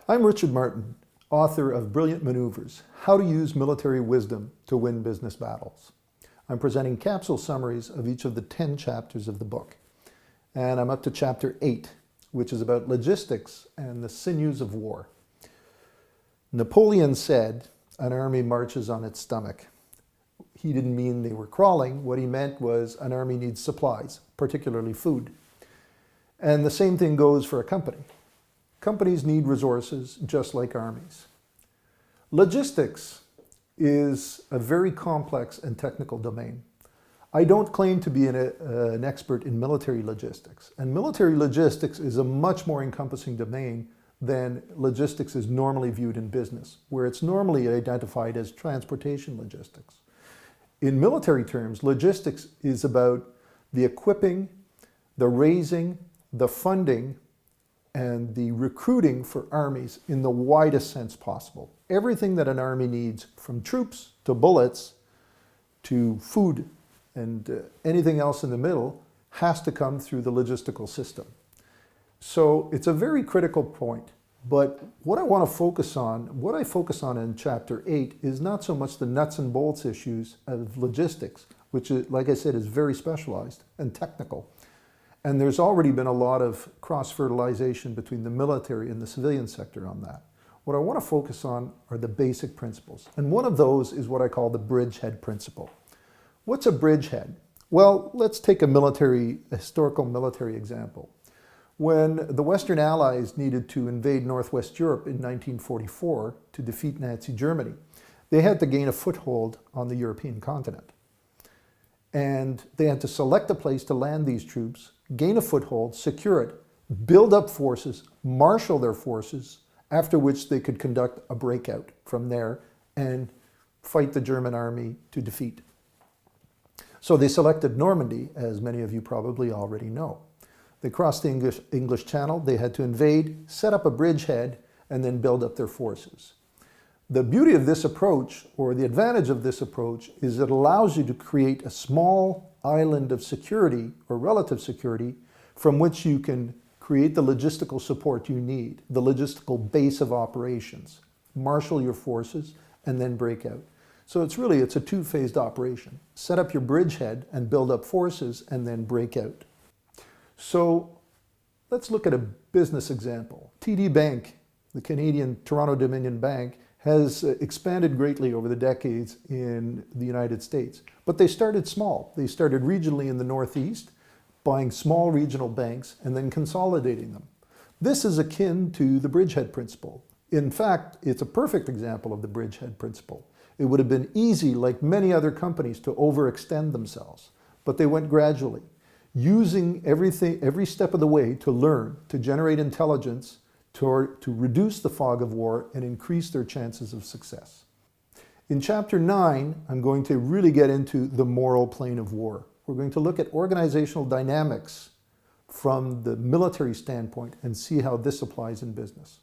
I'm Richard Martin, author of Brilliant Manoeuvres, How to Use Military Wisdom to Win Business Battles. I'm presenting capsule summaries of each of the 10 chapters of the book. And I'm up to chapter 8, which is about logistics and the sinews of war. Napoleon said, an army marches on its stomach. He didn't mean they were crawling. What he meant was an army needs supplies, particularly food. And the same thing goes for a company. Companies need resources just like armies. Logistics is a very complex and technical domain. I don't claim to be an expert in military logistics. And military logistics is a much more encompassing domain than logistics is normally viewed in business, where it's normally identified as transportation logistics. In military terms, logistics is about the equipping, the raising, the funding, and the recruiting for armies in the widest sense possible. Everything that an army needs, from troops to bullets to food and anything else in the middle, has to come through the logistical system. So it's a very critical point. But what I want to focus on, what I focus on in chapter 8, is not so much the nuts and bolts issues of logistics, which, like I said, is very specialized and technical. And there's already been a lot of cross-fertilization between the military and the civilian sector on that. What I want to focus on are the basic principles. And one of those is what I call the bridgehead principle. What's a bridgehead? Well, let's take a historical military example. When the Western Allies needed to invade Northwest Europe in 1944 to defeat Nazi Germany, they had to gain a foothold on the European continent. And they had to select a place to land these troops, gain a foothold, secure it, build up forces, marshal their forces, after which they could conduct a breakout from there and fight the German army to defeat. So they selected Normandy, as many of you probably already know. They crossed the English Channel, they had to invade, set up a bridgehead, and then build up their forces. The beauty of this approach, or the advantage of this approach, is it allows you to create a small island of security, or relative security, from which you can create the logistical support you need, the logistical base of operations, marshal your forces, and then break out. So it's a two-phased operation. Set up your bridgehead and build up forces, and then break out. So let's look at a business example. TD Bank, the Canadian Toronto-Dominion Bank, has expanded greatly over the decades in the United States. But they started small. They started regionally in the Northeast, buying small regional banks and then consolidating them. This is akin to the bridgehead principle. In fact, it's a perfect example of the bridgehead principle. It would have been easy, like many other companies, to overextend themselves, but they went gradually, using every step of the way to learn, to generate intelligence, to reduce the fog of war and increase their chances of success. In chapter 9, I'm going to really get into the moral plane of war. We're going to look at organizational dynamics from the military standpoint and see how this applies in business.